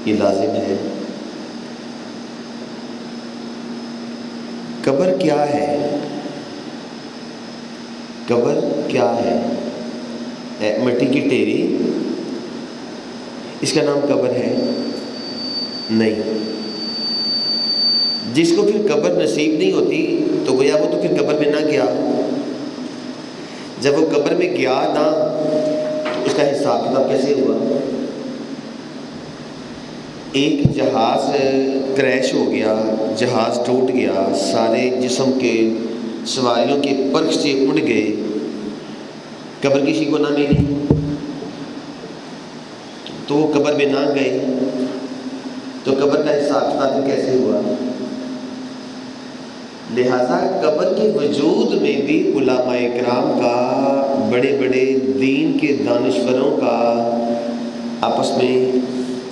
یہ لازم ہے۔ قبر کیا ہے؟ قبر کیا ہے؟ مٹی کی ٹیری، اس کا نام قبر ہے؟ نہیں۔ جس کو پھر قبر نصیب نہیں ہوتی تو گویا وہ تو پھر قبر میں نہ گیا۔ جب وہ قبر میں گیا نہ تو اس کا حساب کتاب کیسے ہوا؟ ایک جہاز کریش ہو گیا، جہاز ٹوٹ گیا، سارے جسم کے سواریوں کے پرکھ سے اڑ گئے، قبر کسی کو نہ ملی تو وہ قبر میں نہ گئے، تو قبر کا حساب کتاب کیسے ہوا؟ لہذا قبر کے وجود میں بھی علماء کرام کا، بڑے بڑے دین کے دانشوروں کا آپس میں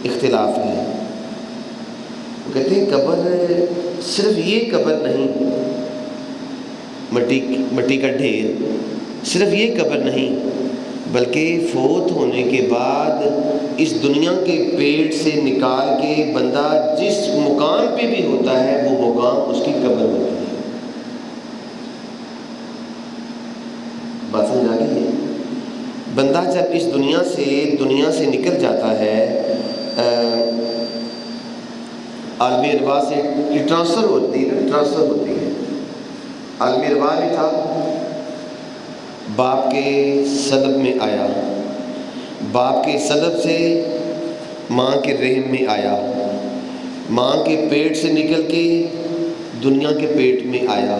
اختلاف ہے۔ وہ کہتے ہیں قبر صرف یہ قبر نہیں، مٹی کا ڈھیر صرف یہ قبر نہیں، بلکہ فوت ہونے کے بعد اس دنیا کے پیٹ سے نکال کے بندہ جس مقام پہ بھی ہوتا ہے وہ مقام اس کی قبر ہوتی ہے۔ بات سمجھ آ گئی ہے؟ بندہ جب اس دنیا سے نکل جاتا ہے، عالم ارواح سے ٹرانسفر ہوتی ہے۔ عالم ارواح میں تھا، باپ کے صلب میں آیا، باپ کے صلب سے ماں کے رحم میں آیا، ماں کے پیٹ سے نکل کے دنیا کے پیٹ میں آیا،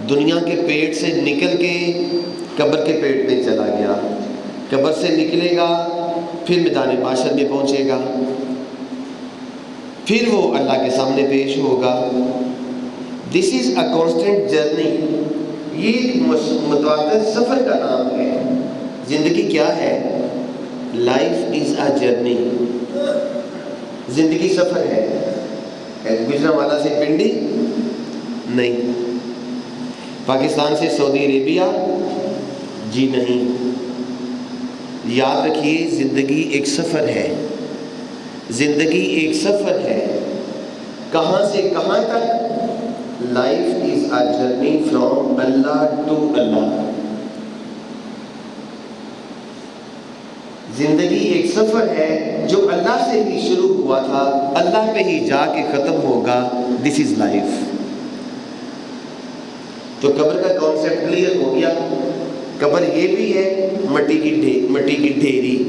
دنیا کے پیٹ سے نکل کے قبر کے پیٹ میں چلا گیا، قبر سے نکلے گا پھر میدان محشر میں پہنچے گا، پھر وہ اللہ کے سامنے پیش ہوگا۔ دس از اے کانسٹنٹ جرنی، یہ ایک متواتر سفر کا نام ہے۔ زندگی کیا ہے؟ لائف از اے جرنی، زندگی سفر ہے۔ گجرانوالہ سے پنڈی نہیں، پاکستان سے سعودی عربیہ جی نہیں۔ یاد رکھیے زندگی ایک سفر ہے، زندگی ایک سفر ہے، کہاں سے کہاں تک؟ Life is a journey from Allah to Allah. زندگی ایک سفر ہے جو اللہ سے ہی شروع ہوا تھا، اللہ پہ ہی جا کے ختم ہوگا۔ دس از لائف۔ تو قبر کا کانسیپٹ کلیئر ہو گیا۔ قبر یہ بھی ہے مٹی کی ڈھیری،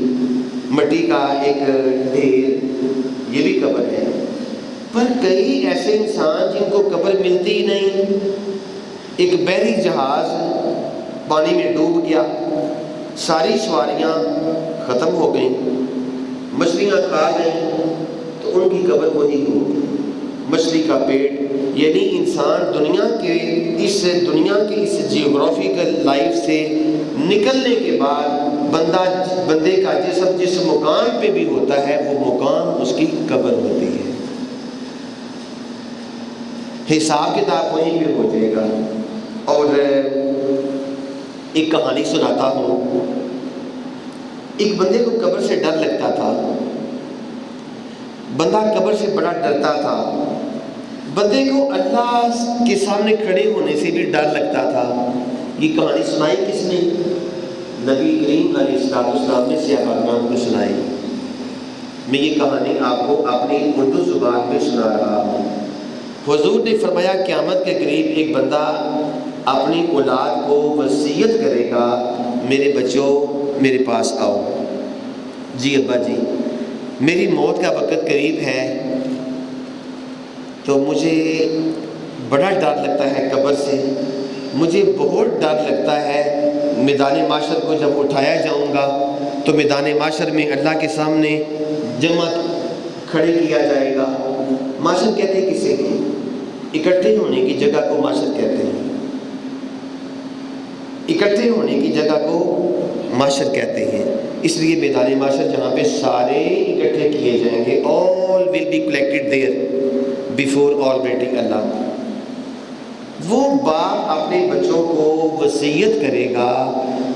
مٹی کا ایک ڈھیر، یہ بھی قبر ہے۔ پر کئی ایسے انسان جن کو قبر ملتی ہی نہیں۔ ایک بحری جہاز پانی میں ڈوب گیا، ساری سواریاں ختم ہو گئیں، مچھلیاں کھا گئیں، تو ان کی قبر وہی ہوگی، مچھلی کا پیٹ۔ یعنی انسان دنیا کے اس جیوگرافیکل لائف سے نکلنے کے بعد بندے کا جسم جس مقام پہ بھی ہوتا ہے وہ مقام اس کی قبر ہوتی ہے۔ حساب کتاب وہیں پہ ہو جائے گا۔ اور ایک کہانی سناتا ہوں۔ ایک بندے کو قبر سے ڈر لگتا تھا، بندہ قبر سے بڑا ڈرتا تھا، بندے کو اللہ کے سامنے کھڑے ہونے سے بھی ڈر لگتا تھا۔ یہ کہانی سنائی کس نے؟ نبی کریم علیہ السلام نے صحابہ کرام کو سنائی۔ میں یہ کہانی آپ کو اپنی اردو زبان میں سنا رہا ہوں۔ حضور نے فرمایا قیامت کے قریب ایک بندہ اپنی اولاد کو وصیت کرے گا، میرے بچوں میرے پاس آؤ، جی ابا جی میری موت کا وقت قریب ہے، تو مجھے بڑا ڈر لگتا ہے قبر سے، مجھے بہت ڈر لگتا ہے میدان معاشر کو جب اٹھایا جاؤں گا تو میدان معاشر میں اللہ کے سامنے جمع کھڑے کیا جائے گا۔ معاشر کہتے ہیں کسے ہیں؟ اکٹھے ہونے کی جگہ کو معاشر کہتے ہیں، اکٹھے ہونے کی جگہ کو معاشر کہتے ہیں۔ اس لیے میدان معاشر جہاں پہ سارے اکٹھے کیے جائیں گے، all will be collected there before Almighty اللہ۔ وہ باپ اپنے بچوں کو وصیت کرے گا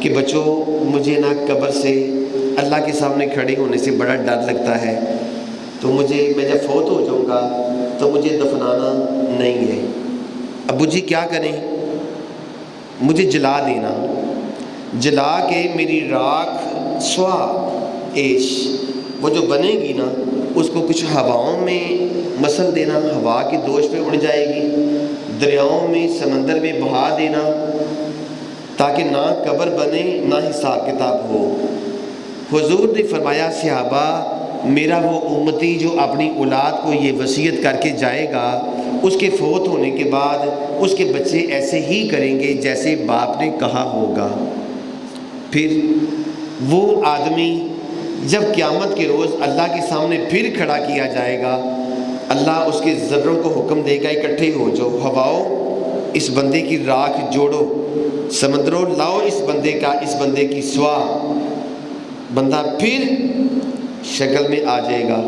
کہ بچوں مجھے نہ قبر سے اللہ کے سامنے کھڑے ہونے سے بڑا ڈر لگتا ہے، تو میں جب فوت ہو جاؤں گا تو مجھے دفنانا نہیں ہے۔ ابو جی کیا کریں؟ مجھے جلا دینا، جلا کے میری راکھ سوا ایش وہ جو بنے گی نا اس کو کچھ ہواؤں میں مسل دینا، ہوا کی دوش پہ اڑ جائے گی، دریاؤں میں سمندر میں بہا دینا، تاکہ نہ قبر بنے نہ حساب کتاب ہو۔ حضور نے فرمایا صحابہ میرا وہ امتی جو اپنی اولاد کو یہ وصیت کر کے جائے گا، اس کے فوت ہونے کے بعد اس کے بچے ایسے ہی کریں گے جیسے باپ نے کہا ہوگا۔ پھر وہ آدمی جب قیامت کے روز اللہ کے سامنے پھر کھڑا کیا جائے گا، اللہ اس کے ذروں کو حکم دے گا اکٹھے ہو جاؤ، ہواؤ اس بندے کی راکھ جوڑو، سمندروں لاؤ اس بندے کی سوا۔ بندہ پھر شکل میں آ جائے گا۔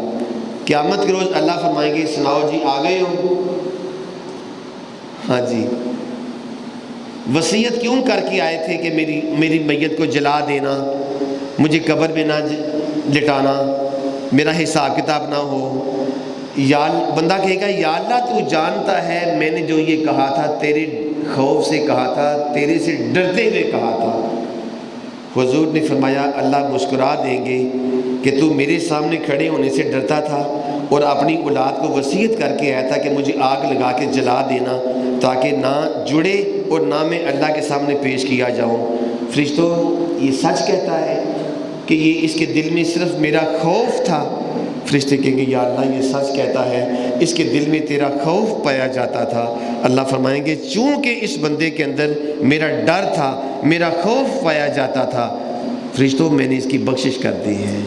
قیامت کے روز اللہ فرمائیں گے سناؤ جی آ گئے ہو؟ ہاں جی، وصیت کیوں کر کے آئے تھے کہ میری میت کو جلا دینا، مجھے قبر میں نہ لٹانا، میرا حساب کتاب نہ ہو۔ بندہ کہے گا یا اللہ تو جانتا ہے میں نے جو یہ کہا تھا تیرے خوف سے کہا تھا، تیرے سے ڈرتے ہوئے کہا تھا۔ حضور نے فرمایا اللہ مسکرا دیں گے کہ تو میرے سامنے کھڑے ہونے سے ڈرتا تھا اور اپنی اولاد کو وصیت کر کے آیا تھا کہ مجھے آگ لگا کے جلا دینا تاکہ نہ جڑے اور نہ میں اللہ کے سامنے پیش کیا جاؤں۔ فرشتوں یہ سچ کہتا ہے کہ یہ اس کے دل میں صرف میرا خوف تھا؟ فرشتے کہیں گے یا اللہ یہ سچ کہتا ہے اس کے دل میں تیرا خوف پایا جاتا تھا۔ اللہ فرمائیں گے چونکہ اس بندے کے اندر میرا ڈر تھا، میرا خوف پایا جاتا تھا، فرشتوں میں نے اس کی بخشش کر دی ہے،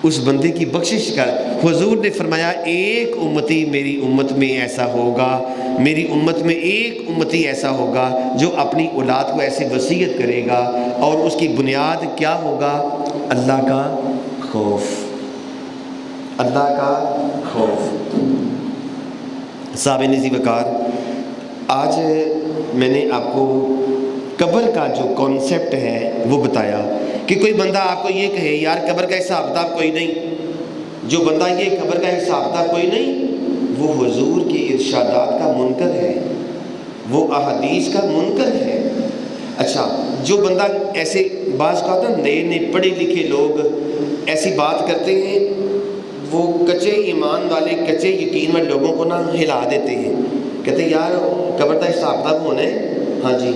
اس بندے کی بخشش کر۔ حضور نے فرمایا ایک امتی میری امت میں ایسا ہوگا، میری امت میں ایک امتی ایسا ہوگا جو اپنی اولاد کو ایسے وصیت کرے گا، اور اس کی بنیاد کیا ہوگا؟ اللہ کا خوف، اللہ کا خوف۔ صاحب نزی وقار، آج میں نے آپ کو قبر کا جو کانسیپٹ ہے وہ بتایا کہ کوئی بندہ آپ کو یہ کہے یار قبر کا حساب کتاب کوئی نہیں، جو بندہ یہ قبر کا حساب کتاب کوئی نہیں وہ حضور کے ارشادات کا منکر ہے، وہ احادیث کا منکر ہے۔ اچھا، جو بندہ ایسے بعض کا ہوتا ہے نئے پڑھے لکھے لوگ ایسی بات کرتے ہیں، وہ کچے ایمان والے کچے یقین والے لوگوں کو نہ ہلا دیتے ہیں، کہتے ہیں یار قبر کا حساب کتاب ہونا ہے۔ ہاں جی،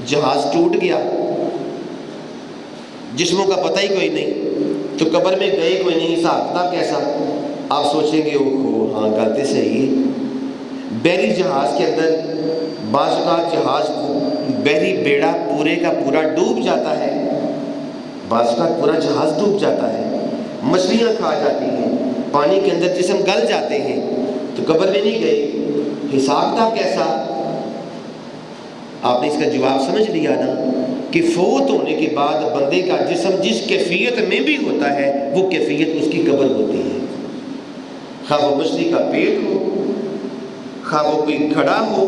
جہاز ٹوٹ گیا، جسموں کا پتہ ہی کوئی نہیں، تو قبر میں گئے کوئی نہیں، حساب کتاب کیسا؟ آپ سوچیں گے اوہ ہاں غلطی صحیح ہے۔ بحری جہاز کے اندر بعض اوقات جہاز بحری بیڑا پورے کا پورا ڈوب جاتا ہے، بعض اوقات پورا جہاز ڈوب جاتا ہے، مچھلیاں کھا جاتی ہیں، پانی کے اندر جسم گل جاتے ہیں، تو قبر میں نہیں گئے، حساب کتاب کیسا؟ آپ نے اس کا جواب سمجھ لیا نا کہ فوت ہونے کے بعد بندے کا جسم جس کیفیت میں بھی ہوتا ہے وہ کیفیت اس کی قبر ہوتی ہے، خواہ وہ مچھلی کا پیٹ ہو، خواہ وہ کوئی کھڑا ہو،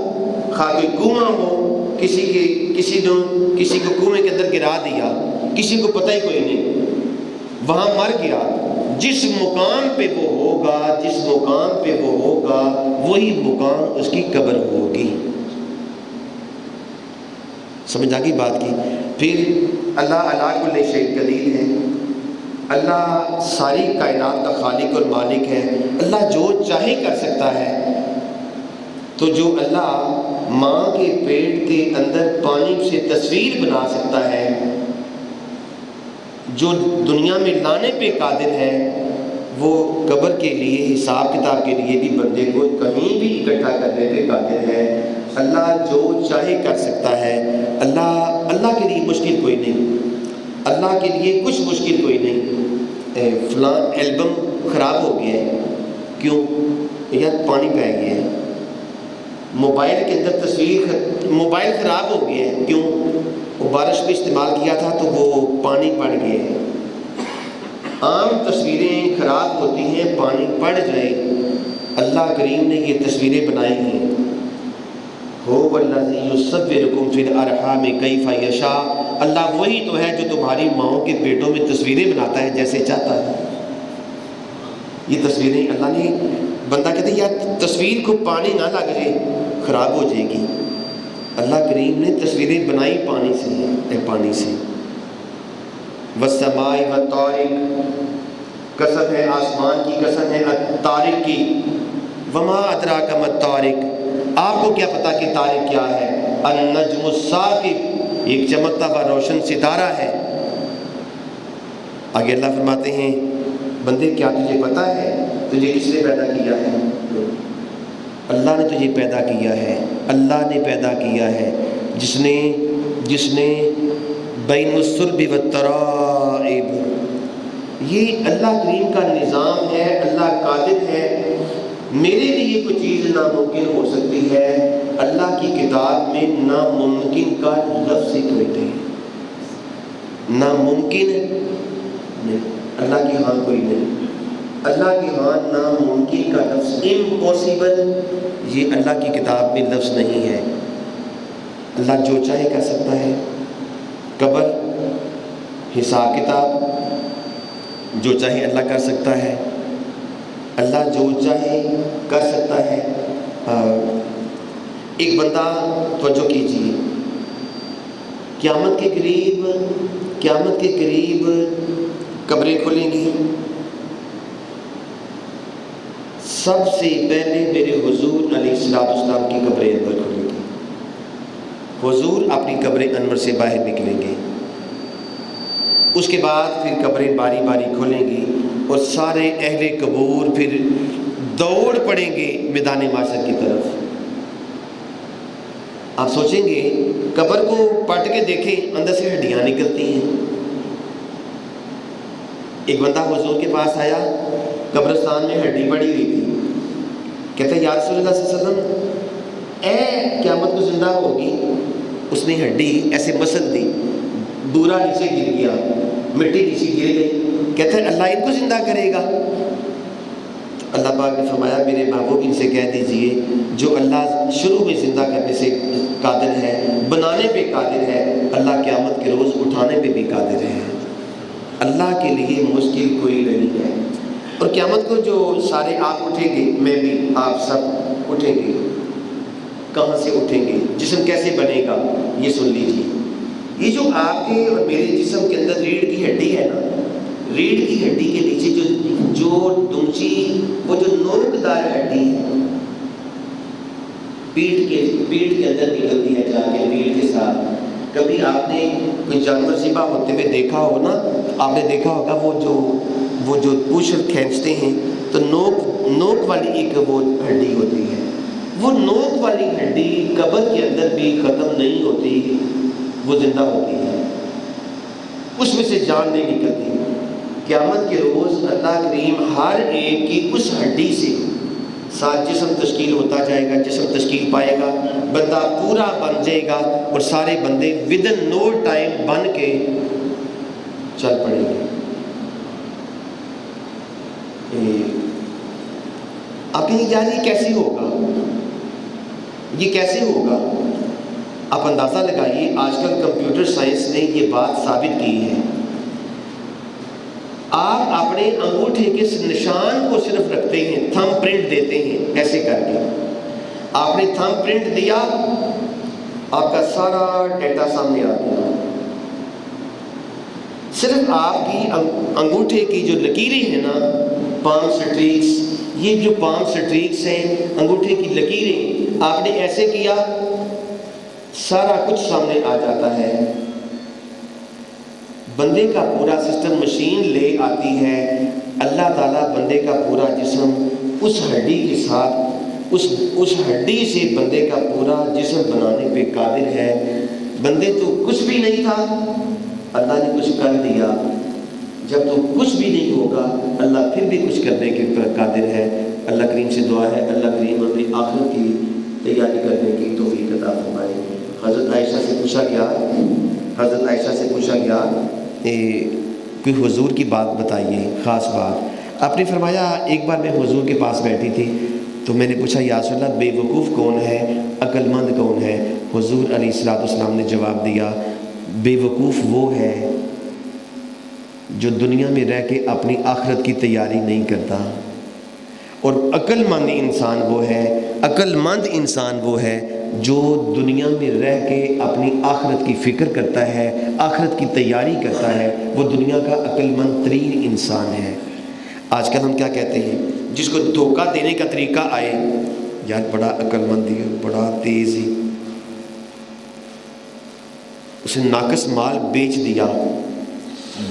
خواہ کوئی کنواں ہو، کسی کو کنویں کے اندر گرا دیا، کسی کو پتہ ہی کوئی نہیں، وہاں مر گیا، جس مقام پہ وہ ہوگا وہی مقام اس کی قبر ہوگی۔ سمجھ آ گئی بات کی؟ پھر اللہ علی کل شیء قدیر ہے، اللہ ساری کائنات کا خالق اور مالک ہے، اللہ جو چاہے کر سکتا ہے۔ تو جو اللہ ماں کے پیٹ کے اندر پانی سے تصویر بنا سکتا ہے، جو دنیا میں لانے پہ قادر ہے، وہ قبر کے لیے حساب کتاب کے لیے بھی بندے کو کہیں بھی اکٹھا کرنے پہ قادر ہے۔ اللہ جو چاہے کر سکتا ہے، اللہ کے لیے مشکل کوئی نہیں، اللہ کے لیے کچھ مشکل کوئی نہیں۔ فلاں البم خراب ہو گیا ہے، کیوں؟ یار پانی پہ گیا ہے۔ موبائل کے اندر موبائل خراب ہو گیا ہے، کیوں؟ وہ بارش میں استعمال کیا تھا تو وہ پانی پڑ گیا ہے۔ عام تصویریں خراب ہوتی ہیں، پانی پڑ جائے، اللہ کریم نے یہ تصویریں بنائی ہیں، هو الذی یصورکم فی الارحام کیف یشاء، اللہ وہی تو ہے جو تمہاری ماؤں کے پیٹوں میں تصویریں بناتا ہے جیسے چاہتا ہے۔ یہ تصویریں اللہ نے، بندہ کہتے ہیں یار تصویر کو پانی نہ لگ جائے خراب ہو جائے گی، اللہ کریم نے تصویریں بنائی پانی سے، پانی سے۔ والسماء والطارق، قسم ہے آسمان کی، قسم ہے طارق کی۔ وما ادراک ما الطارق، آپ کو کیا پتا کہ طارق کیا ہے؟ النجم الثاقب، ایک چمکتا ہوا روشن ستارہ ہے۔ آگے اللہ فرماتے ہیں بندے کیا تجھے پتا ہے تجھے کس نے پیدا کیا ہے؟ اللہ نے تجھے پیدا کیا ہے، اللہ نے پیدا کیا ہے، جس نے بین الصلب والترائب، یہ اللہ کریم کا نظام ہے، اللہ قادر ہے۔ میرے لیے کوئی چیز ناممکن ہو سکتی ہے، اللہ کی کتاب میں ناممکن کا لفظ ہی کہتے ہیں، ناممکن نہیں، اللہ کی ہاں کوئی نہیں، اللہ کی ہاں ناممکن کا لفظ، امپاسبل، یہ اللہ کی کتاب میں لفظ نہیں ہے۔ اللہ جو چاہے کر سکتا ہے، قبر، حساب کتاب، جو چاہے اللہ کر سکتا ہے، اللہ جو چاہے کر سکتا ہے۔ ایک بندہ، توجہ کیجیے، قیامت کے قریب قبریں کھلیں گی، سب سے پہلے میرے حضور علیہ السلام کی قبریں انور کھلیں گی، حضور اپنی قبر انور سے باہر نکلیں گے، اس کے بعد پھر قبریں باری باری کھلیں گی اور سارے اہل قبور پھر دوڑ پڑیں گے میدان معاشر کی طرف۔ آپ سوچیں گے قبر کو پلٹ کے دیکھیں، اندر سے ہڈیاں نکلتی ہیں۔ ایک بندہ حضور کے پاس آیا، قبرستان میں ہڈی پڑی ہوئی تھی، کہتا ہے یا رسول اللہ صلی اللہ علیہ وسلم، اے قیامت کو زندہ ہوگی؟ اس نے ہڈی ایسے مسل دی، دورا نیچے گر گیا، مٹی نیچے گر گئی، کہتا ہے اللہ ان کو زندہ کرے گا؟ اللہ پاک نے فرمایا میرے محبوب ان سے کہہ دیجئے جو اللہ شروع میں زندہ کرنے سے قادر ہے، بنانے پہ قادر ہے، اللہ قیامت کے روز اٹھانے پہ بھی قادر ہے، اللہ کے لیے مشکل کوئی نہیں ہے۔ اور قیامت کو جو سارے آپ اٹھیں گے، میں بھی، آپ سب اٹھیں گے، کہاں سے اٹھیں گے؟ جسم کیسے بنے گا یہ سن لیجیے۔ یہ جو آپ کے اور میرے جسم کے اندر ریڑھ کی ہڈی ہے نا، ریڑھ کی ہڈی کے نیچے جو دونچی، وہ جو نوک دار ہڈی ہے، پیٹھ کے اندر نکلتی ہے جا کے ریڑھ کے ساتھ۔ کبھی آپ نے کوئی جانور ذبح ہوتے ہوئے دیکھا ہو نا، آپ نے دیکھا ہوگا وہ جو پوچھ کھینچتے ہیں تو نوک والی ایک وہ ہڈی ہوتی ہے، وہ نوک والی ہڈی قبر کے اندر بھی ختم نہیں ہوتی، وہ زندہ ہوتی ہے، اس میں سے جان نہیں نکلتی۔ قیامت کے روز اللہ کریم ہر ایک کی اس ہڈی سے ساتھ جسم تشکیل ہوتا جائے گا، جسم تشکیل پائے گا، بندہ پورا بن جائے گا، اور سارے بندے ودن نو ٹائم بن کے چل پڑیں گے۔ آپ کہیں یار یہ کیسے ہوگا، یہ کیسے ہوگا؟ آپ اندازہ لگائیے، آج کل کمپیوٹر سائنس نے یہ بات ثابت کی ہے۔ آپ اپنے انگوٹھے کے نشان کو صرف رکھتے ہیں، تھم پرنٹ دیتے ہیں، ایسے کر کے آپ نے تھم پرنٹ دیا، آپ کا سارا ڈیٹا سامنے آ گیا۔ صرف آپ کی انگوٹھے کی جو لکیریں ہیں نا، پام سٹریکس، یہ جو پام سٹریکس ہیں، انگوٹھے کی لکیریں، آپ نے ایسے کیا، سارا کچھ سامنے آ جاتا ہے۔ بندے کا پورا سسٹم مشین لے آتی ہے، اللہ تعالیٰ بندے کا پورا جسم اس ہڈی کے ساتھ، اس ہڈی سے بندے کا پورا جسم بنانے پہ قادر ہے۔ بندے تو کچھ بھی نہیں تھا، اللہ نے کچھ کر دیا۔ جب تو کچھ بھی نہیں ہوگا، اللہ پھر بھی کچھ کرنے کے قادر ہے۔ اللہ کریم سے دعا ہے اللہ کریم اپنی آخرت کی تیاری کرنے کی توفیق عطا فرمائے۔ حضرت عائشہ سے پوچھا گیا کوئی حضور کی بات بتائیے، خاص بات۔ آپ نے فرمایا ایک بار میں حضور کے پاس بیٹھی تھی تو میں نے پوچھا یا رسول اللہ بے وقوف کون ہے؟ عقل مند کون ہے؟ حضور علیہ السلام نے جواب دیا بیوقوف وہ ہے جو دنیا میں رہ کے اپنی آخرت کی تیاری نہیں کرتا، اور عقل مند انسان وہ ہے، عقل مند انسان وہ ہے جو دنیا میں رہ کے اپنی آخرت کی فکر کرتا ہے، آخرت کی تیاری کرتا ہے، وہ دنیا کا عقل مند ترین انسان ہے۔ آج کل ہم کیا کہتے ہیں؟ جس کو دھوکہ دینے کا طریقہ آئے، یار بڑا عقل مند ہی، بڑا تیز ہی، اسے ناقص مال بیچ دیا،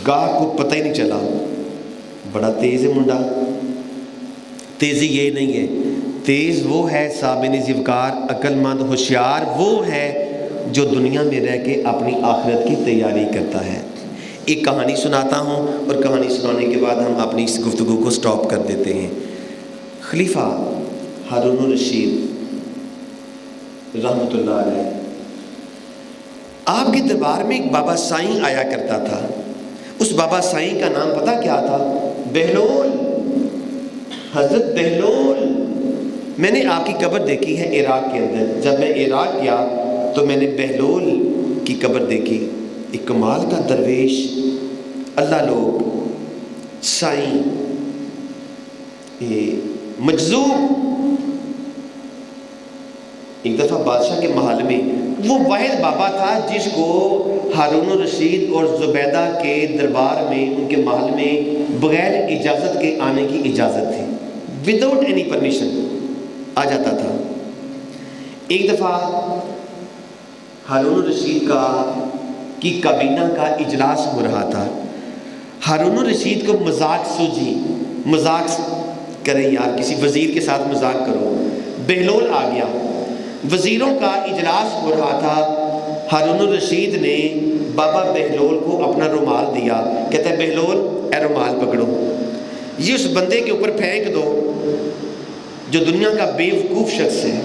گاہ کو پتہ ہی نہیں چلا، بڑا تیز ہے منڈا۔ تیزی یہ نہیں ہے، تیز وہ ہے صابن زیوکار، عقل مند ہوشیار وہ ہے جو دنیا میں رہ کے اپنی آخرت کی تیاری کرتا ہے۔ ایک کہانی سناتا ہوں، اور کہانی سنانے کے بعد ہم اپنی اس گفتگو کو سٹاپ کر دیتے ہیں۔ خلیفہ ہارون الرشید رحمۃ اللہ علیہ، آپ کے دربار میں ایک بابا سائیں آیا کرتا تھا۔ اس بابا سائیں کا نام پتہ کیا تھا؟ بہلول، حضرت بہلول۔ میں نے آپ کی قبر دیکھی ہے عراق کے اندر۔ جب میں عراق گیا تو میں نے بہلول کی قبر دیکھی، ایک کمال کا درویش، اللہ لوگ، سائیں، مجذوب۔ ایک دفعہ بادشاہ کے محل میں وہ واحد بابا تھا جس کو ہارون الرشید اور زبیدہ کے دربار میں، ان کے محل میں بغیر اجازت کے آنے کی اجازت تھی، وداؤٹ اینی پرمیشن آ جاتا تھا۔ ایک دفعہ ہارون الرشید کی کابینہ کا اجلاس ہو رہا تھا۔ ہارون الرشید کو مذاق سوجی، مذاق کرے یار، کسی وزیر کے ساتھ مذاق کرو۔ بہلول آ گیا، وزیروں کا اجلاس ہو رہا تھا۔ ہارون الرشید نے بابا بہلول کو اپنا رومال دیا، کہتا ہے بہلول اے رومال پکڑو، یہ اس بندے کے اوپر پھینک دو جو دنیا کا بے وقوف شخص ہے،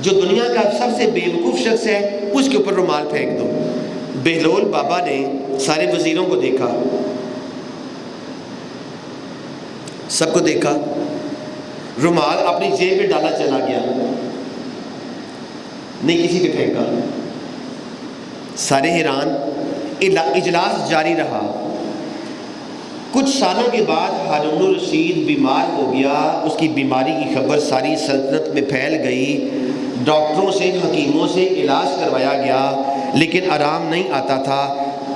جو دنیا کا سب سے بے وقوف شخص ہے اس کے اوپر رومال پھینک دو۔ بہلول بابا نے سارے وزیروں کو دیکھا، سب کو دیکھا، رومال اپنی جیب میں ڈالا چلا گیا، نہیں کسی پہ پھینکا۔ سارے حیران، اجلاس جاری رہا۔ کچھ سالوں کے بعد ہارون الرشید بیمار ہو گیا، اس کی بیماری کی خبر ساری سلطنت میں پھیل گئی، ڈاکٹروں سے، حکیموں سے علاج کروایا گیا، لیکن آرام نہیں آتا تھا۔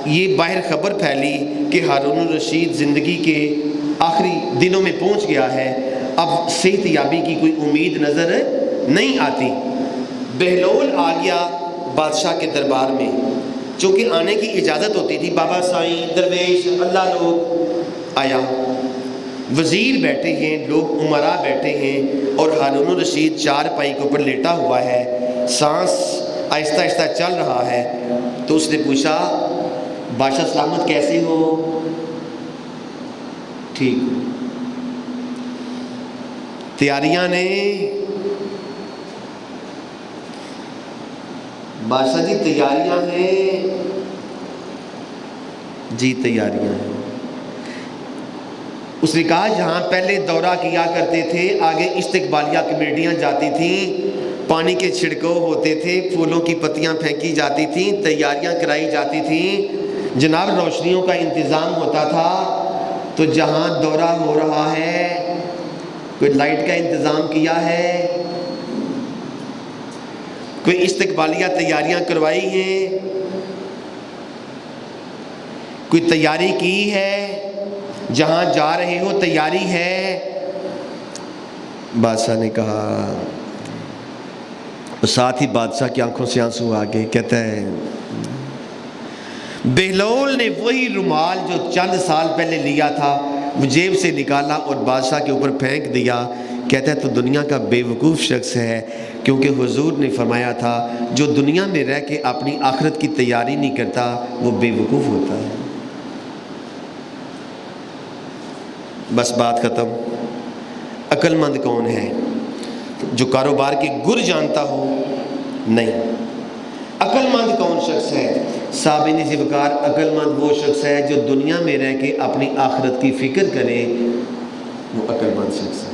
یہ باہر خبر پھیلی کہ ہارون الرشید زندگی کے آخری دنوں میں پہنچ گیا ہے، اب صحت یابی کی کوئی امید نظر نہیں آتی۔ بہلول آ گیا بادشاہ کے دربار میں، چونکہ آنے کی اجازت ہوتی تھی، بابا سائیں، درویش، اللہ لوگ آیا، وزیر بیٹھے ہیں، لوگ امراء بیٹھے ہیں، اور ہارون الرشید چار پائی کے اوپر لیٹا ہوا ہے، سانس آہستہ آہستہ چل رہا ہے۔ تو اس نے پوچھا بادشاہ سلامت کیسے ہو؟ ٹھیک۔ تیاریاں نے بادشاہ جی تیاریاں ہیں؟ جی تیاریاں ہیں۔ اس نے کہا جہاں پہلے دورہ کیا کرتے تھے، آگے استقبالیہ کمیٹیاں جاتی تھیں، پانی کے چھڑکاؤ ہوتے تھے، پھولوں کی پتیاں پھینکی جاتی تھیں، تیاریاں کرائی جاتی تھیں، جناب روشنیوں کا انتظام ہوتا تھا۔ تو جہاں دورہ ہو رہا ہے کوئی لائٹ کا انتظام کیا ہے؟ کوئی استقبالیہ تیاریاں کروائی ہیں؟ کوئی تیاری کی ہے؟ جہاں جا رہے ہو تیاری ہے؟ بادشاہ نے کہا، ساتھ ہی بادشاہ کی آنکھوں سے آنسو آ گئے، کہتا ہے بہلول نے وہی رومال جو چند سال پہلے لیا تھا وہ جیب سے نکالا اور بادشاہ کے اوپر پھینک دیا۔ کہتا ہے تو دنیا کا بے وقوف شخص ہے، کیونکہ حضور نے فرمایا تھا جو دنیا میں رہ کے اپنی آخرت کی تیاری نہیں کرتا وہ بے وقوف ہوتا ہے۔ بس بات ختم۔ عقل مند کون ہے؟ جو کاروبار کے گر جانتا ہو؟ نہیں۔ عقل مند کون شخص ہے؟ صابن زیوکار عقل مند وہ شخص ہے جو دنیا میں رہ کے اپنی آخرت کی فکر کرے، وہ عقل مند شخص ہے۔